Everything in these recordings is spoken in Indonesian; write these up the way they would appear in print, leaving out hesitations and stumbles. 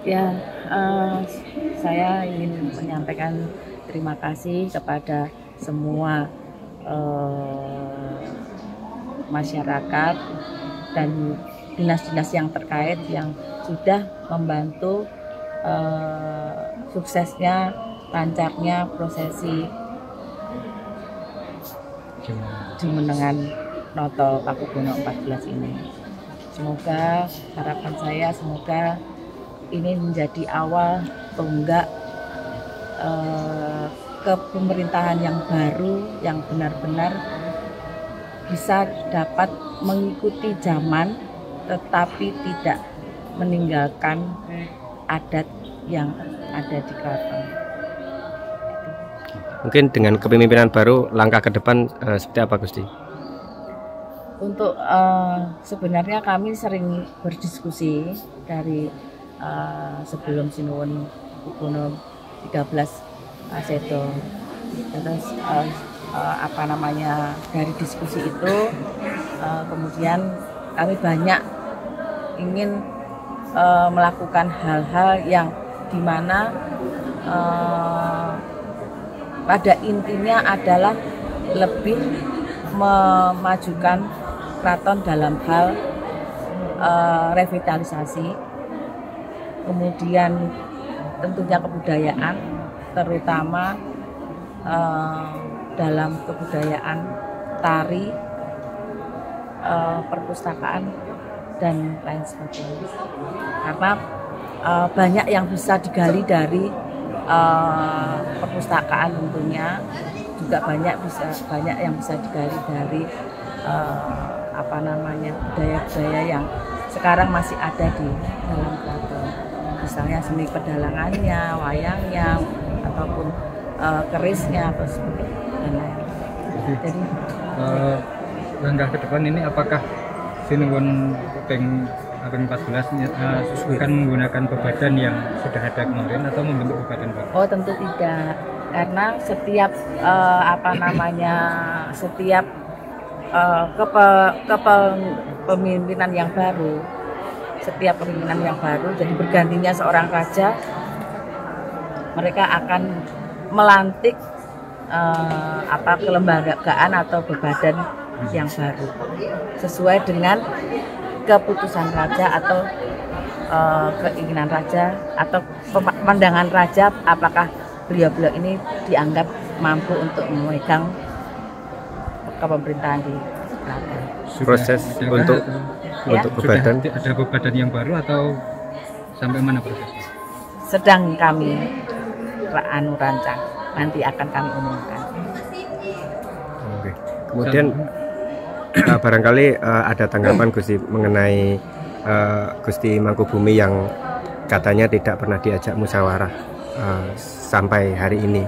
Ya, saya ingin menyampaikan terima kasih kepada semua masyarakat dan dinas-dinas yang terkait yang sudah membantu suksesnya, lancarnya prosesi Jumenengan Noto Pakubono 14 ini. Semoga harapan saya ini menjadi awal tonggak kepemerintahan yang baru yang benar-benar bisa dapat mengikuti zaman tetapi tidak meninggalkan adat yang ada di keraton. Mungkin dengan kepemimpinan baru langkah ke depan seperti apa Gusti? Untuk sebenarnya kami sering berdiskusi dari sebelum Sinuwun Pakubono 13 Sedo. Terus dari diskusi itu kemudian kami banyak ingin melakukan hal-hal yang dimana pada intinya adalah lebih memajukan keraton dalam hal revitalisasi, kemudian tentunya kebudayaan, terutama dalam kebudayaan tari, perpustakaan dan lain sebagainya. Karena banyak yang bisa digali dari perpustakaan tentunya, juga banyak yang bisa digali dari budaya-budaya yang sekarang masih ada di dalam keraton. Misalnya seni pedalangannya, wayangnya, ataupun kerisnya atau seperti dan lain. Jadi langkah ke depan ini apakah Sinuwun Peng 14 akan menggunakan bebadan yang sudah ada kemarin atau membentuk bebadan baru? Oh, tentu tidak, karena setiap kepemimpinan yang baru, jadi bergantinya seorang raja, mereka akan melantik kelembagaan atau bebadan yang baru sesuai dengan keputusan raja atau keinginan raja atau pandangan raja, apakah beliau-beliau ini dianggap mampu untuk memegang kepemerintahan di keraton. Proses untuk bebadan, ada bebadan yang baru atau sampai mana prosesnya? Sedang kami rancang, nanti akan kami umumkan. Oke. Kemudian barangkali ada tanggapan Gusti mengenai Gusti Mangkubumi yang katanya tidak pernah diajak musyawarah sampai hari ini.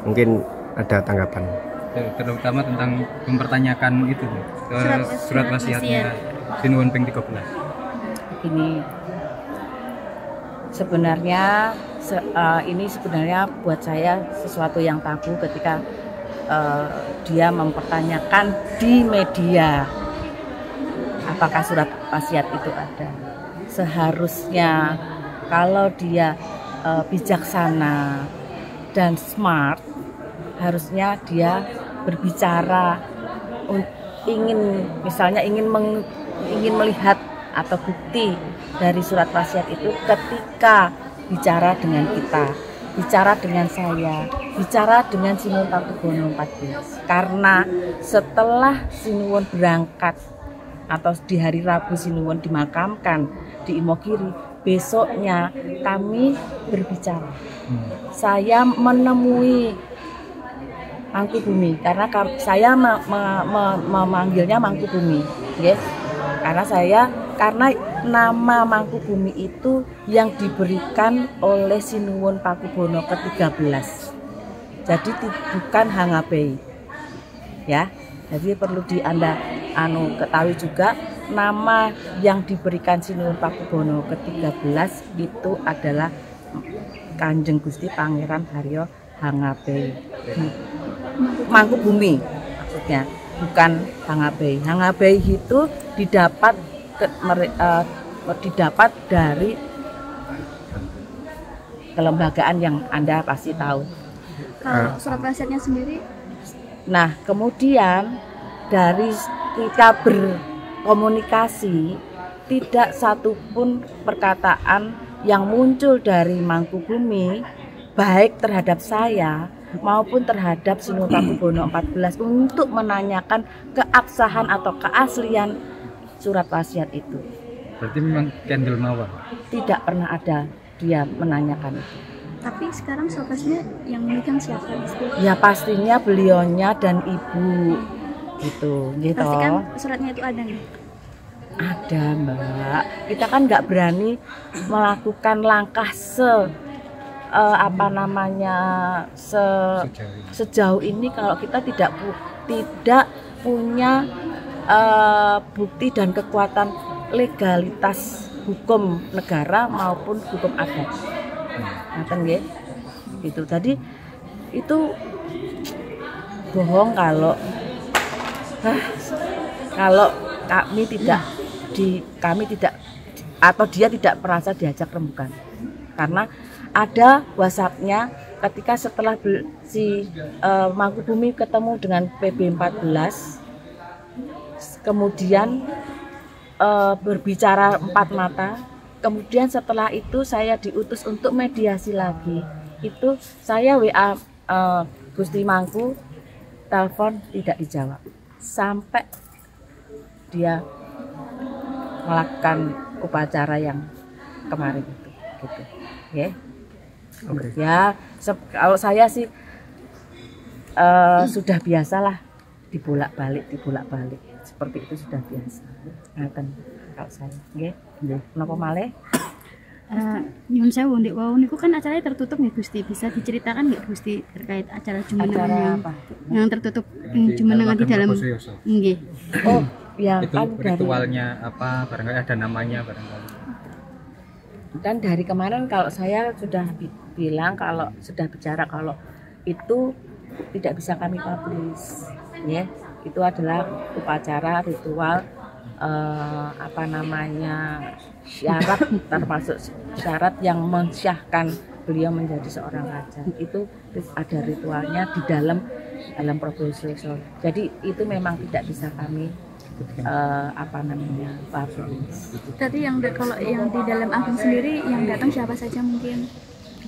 Mungkin ada tanggapan, terutama tentang mempertanyakan itu surat wasiatnya Sinuwun Peng 13. Ini sebenarnya buat saya sesuatu yang tabu ketika dia mempertanyakan di media apakah surat wasiat itu ada. Seharusnya kalau dia bijaksana dan smart, harusnya dia berbicara ingin melihat atau bukti dari surat wasiat itu ketika bicara dengan kita, bicara dengan saya, bicara dengan Sinuwun Pakubono 14. Karena setelah Sinuwun berangkat atau di hari Rabu Sinuwun dimakamkan di Imogiri, besoknya kami berbicara. Saya menemui Mangkubumi karena saya memanggilnya Mangkubumi, yes. Karena nama Mangkubumi itu yang diberikan oleh Sinuwun Pakubono ke-13. Jadi bukan Hangabei. Ya. Jadi perlu Anda ketahui juga nama yang diberikan Sinuwun Pakubono ke-13 itu adalah Kanjeng Gusti Pangeran Haryo Hangabei. Mangkubumi maksudnya, bukan Hangabei. Hangabei itu didapat dari kelembagaan yang Anda pasti tahu. Kalau surat wasiatnya sendiri, Nah, kemudian dari kita berkomunikasi, tidak satupun perkataan yang muncul dari Mangkubumi baik terhadap saya maupun terhadap Sinuwun XIV untuk menanyakan keabsahan atau keaslian surat wasiat itu. Berarti memang Kendel mawar. Tidak pernah ada dia menanyakan itu. tapi sekarang surat wasiatnya yang memegang siapa? Ya pastinya beliaunya dan ibu gitu. Pasti kan suratnya itu ada nih. Ada Mbak, kita kan nggak berani melakukan langkah sejauh ini kalau kita tidak punya bukti dan kekuatan legalitas hukum negara maupun hukum adat. Ngaten nggih. Gitu. Tadi itu bohong kalau kami tidak atau dia tidak merasa diajak rembukan, karena ada WhatsApp-nya ketika setelah Mangkubumi ketemu dengan PB14, kemudian berbicara empat mata, kemudian setelah itu saya diutus untuk mediasi lagi. Itu saya WA Gusti Mangku, telepon tidak dijawab sampai dia melakukan upacara yang kemarin itu, gitu, ya. Okay. Ya, kalau saya sih sudah biasalah dibolak-balik, seperti itu sudah biasa. Ngaten kalau saya, nggih. Napa malih? Nyuwun sewu ndek wau niku kan acaranya tertutup nih Gusti. Bisa diceritakan nggak Gusti terkait acara jumenengan yang tertutup jumenengan di dalam? Nggih. Oh, ya itu kan ritualnya apa? Barangkali ada namanya barangkali. Dan dari kemarin kalau saya sudah bilang, kalau sudah bicara kalau itu tidak bisa kami publish, ya. Itu adalah upacara ritual syarat, termasuk syarat yang mensyahkan beliau menjadi seorang raja. Itu ada ritualnya di dalam Probolinggo. Jadi itu memang tidak bisa kami publish. Tadi kalau yang di dalam agung sendiri yang datang siapa saja mungkin?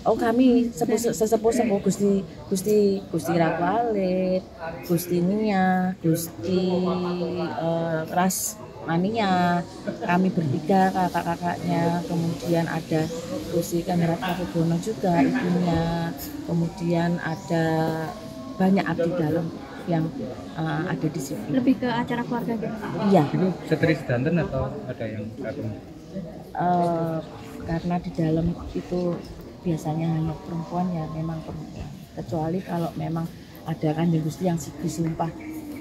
Oh, kami sesepuh Gusti Ratu Alit, Gusti Nia, Gusti Rasmania, kami bertiga kakak-kakaknya, kemudian ada Gusti Kandarat Kapubono juga ibunya, kemudian ada banyak abdi dalam yang ada di sini. Lebih ke acara keluarga gitu? Iya. Itu setri sedanten atau ada yang gabung? Karena di dalam itu biasanya hanya perempuan, ya memang perempuan. Kecuali kalau memang ada Kanjeng Gusti yang disumpah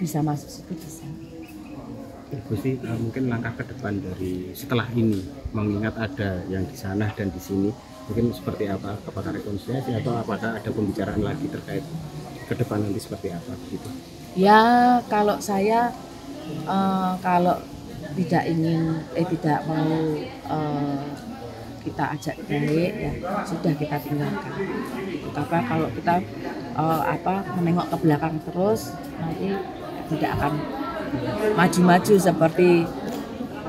bisa masuk situ bisa. Gusti, mungkin langkah ke depan dari setelah ini, mengingat ada yang di sana dan di sini, mungkin seperti apa? Apakah rekonsiliasi atau apakah ada pembicaraan lagi terkait ke depan nanti seperti apa gitu? Ya, kalau saya kalau tidak mau kita ajak baik, ya sudah kita tinggalkan. Karena kalau kita menengok ke belakang terus, nanti tidak akan maju-maju seperti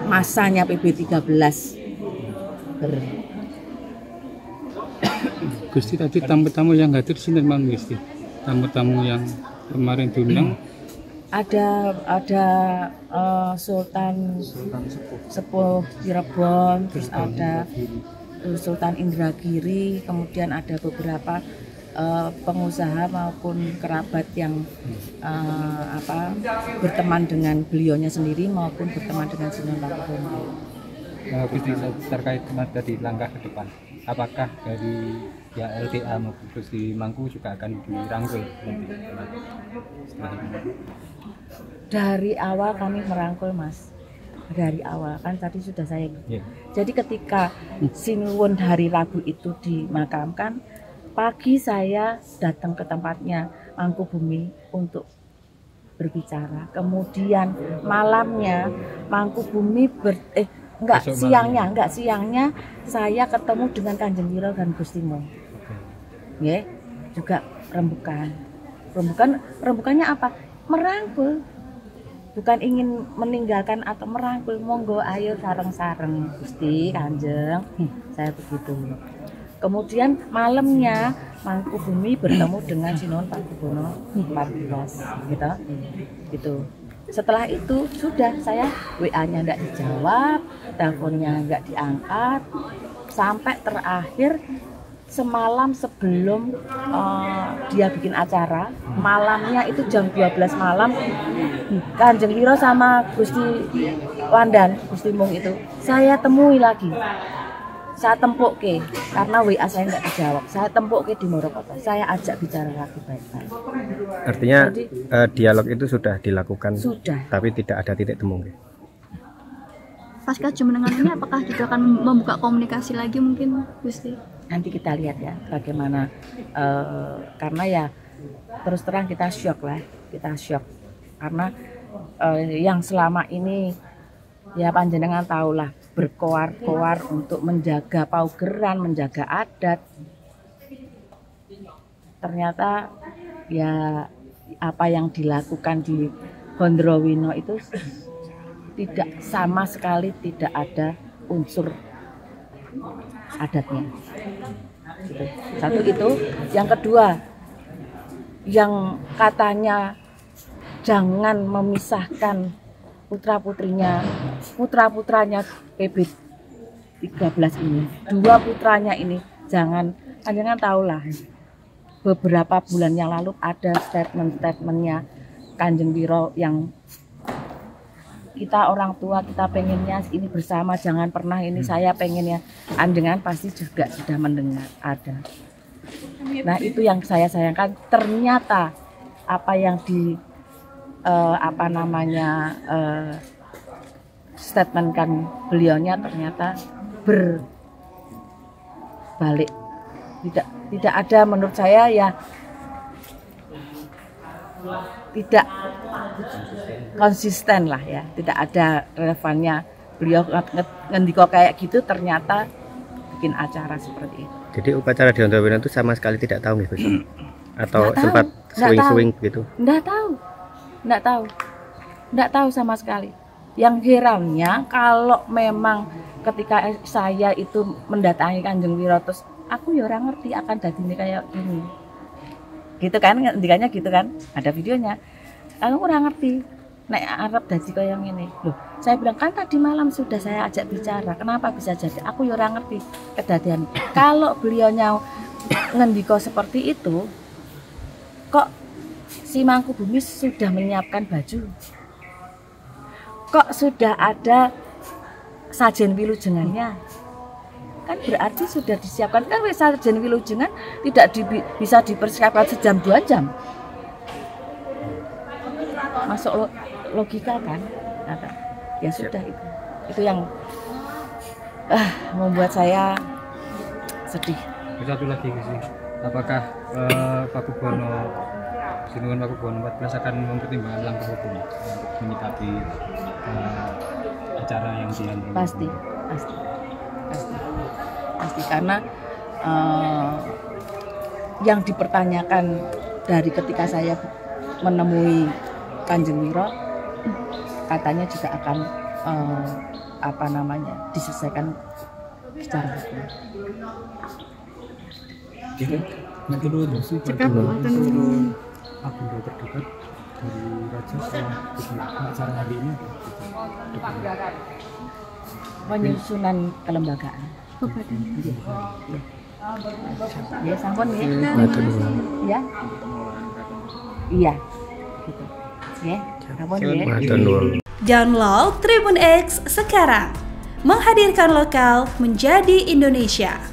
masanya PB13. Gusti, tadi tamu-tamu yang hadir sini memang Gusti, tamu-tamu yang kemarin diundang. Ada Sultan Sepuh Cirebon, terus ada Sultan Indragiri, kemudian ada beberapa pengusaha maupun kerabat yang berteman dengan beliaunya sendiri maupun berteman dengan Sinuwun Pakubono. Gusti, terkait tadi langkah ke depan, apakah dari LTA maupun Gusti Mangku juga akan dirangkul nanti setelah ini? Dari awal kami merangkul, Mas. Dari awal kan tadi sudah saya. Yeah. Jadi ketika Sinuwun hari Rabu itu dimakamkan, pagi saya datang ke tempatnya Mangkubumi untuk berbicara. Kemudian malamnya Mangkubumi siangnya saya ketemu dengan Kanjeng Wiro dan Gusti Mo. nggih, juga rembukan. Rembukannya apa? Merangkul. Bukan ingin meninggalkan atau merangkul, monggo ayo sareng-sareng Gusti Kanjeng. Saya begitu. Kemudian malamnya Mangkubumi bertemu dengan Sinuhun Pakubono 14 gitu. Setelah itu sudah saya WA-nya enggak dijawab, teleponnya enggak diangkat, sampai terakhir semalam sebelum dia bikin acara, malamnya itu jam 12 malam, Kanjeng Wiro sama Gusti Wandan, Gusti Mung itu saya temui lagi. Saya tempuk ke, karena WA saya nggak dijawab. Saya tempuk ke di Morokoto. Saya ajak bicara lagi baik-baik. Artinya jadi, dialog itu sudah dilakukan, sudah. Tapi tidak ada titik temu. Pasca jumenengan ini apakah juga akan membuka komunikasi lagi mungkin, Gusti? Nanti kita lihat ya bagaimana. Karena ya terus terang kita syok lah, karena yang selama ini ya panjenengan tahulah berkoar-koar untuk menjaga paugeran, menjaga adat. Ternyata ya apa yang dilakukan di Gondrowino itu tidak sama sekali, tidak ada unsur adatnya. Gitu. Satu itu, yang kedua, yang katanya jangan memisahkan putra-putranya PB 13 ini, 2 putranya ini jangan tahulah. Beberapa bulan yang lalu ada statement-statementnya Kanjeng Wiro yang kita orang tua kita pengennya ini bersama, jangan pernah ini saya pengennya. Anjengan pasti juga sudah mendengar ada. Nah itu yang saya sayangkan, ternyata apa yang di statementkan beliaunya ternyata berbalik. Tidak ada, menurut saya ya tidak konsisten lah ya, tidak ada relevannya. Beliau ngendiko kayak gitu ternyata bikin acara seperti itu. Jadi upacara di Gondrowino itu sama sekali tidak tahu gitu, atau sempat swing-swing begitu? Nggak tahu sama sekali. Yang herannya kalau memang ketika saya itu mendatangi Kanjeng Wiro terus aku ya orang ngerti akan dadi kayak gini. Gitu kan, ngendikanya gitu kan, ada videonya. Aku kurang ngerti, nek arep dadi kaya ngene. Loh, saya bilang kan tadi malam sudah saya ajak bicara, kenapa bisa jadi? Aku ya ora ngerti kedadian. Kalau beliaunya ngendiko seperti itu, kok si Mangkubumi sudah menyiapkan baju? Kok sudah ada sajen wilujengannya? Kan berarti sudah disiapkan. Kan sajen wilujengan tidak bisa dipersiapkan sejam 2 jam. Masuk logika kan? Ya sudah itu yang membuat saya sedih. Satu lagi sih, apakah Sinuhun Pakubono 14 akan mempertimbangkan langkah hukum untuk menyikapi acara yang dilakukan? Pasti karena yang dipertanyakan dari ketika saya menemui Kanjeng Wiro, katanya juga akan diselesaikan secara hukum. Nanti dulu sih agenda terdekat dari Raja setelah acara hari ini penyusunan kelembagaan. Ya, sampun ya. Ya. Iya. Gitu. Ya, sampun ya. Download Tribun X sekarang. Menghadirkan lokal menjadi Indonesia.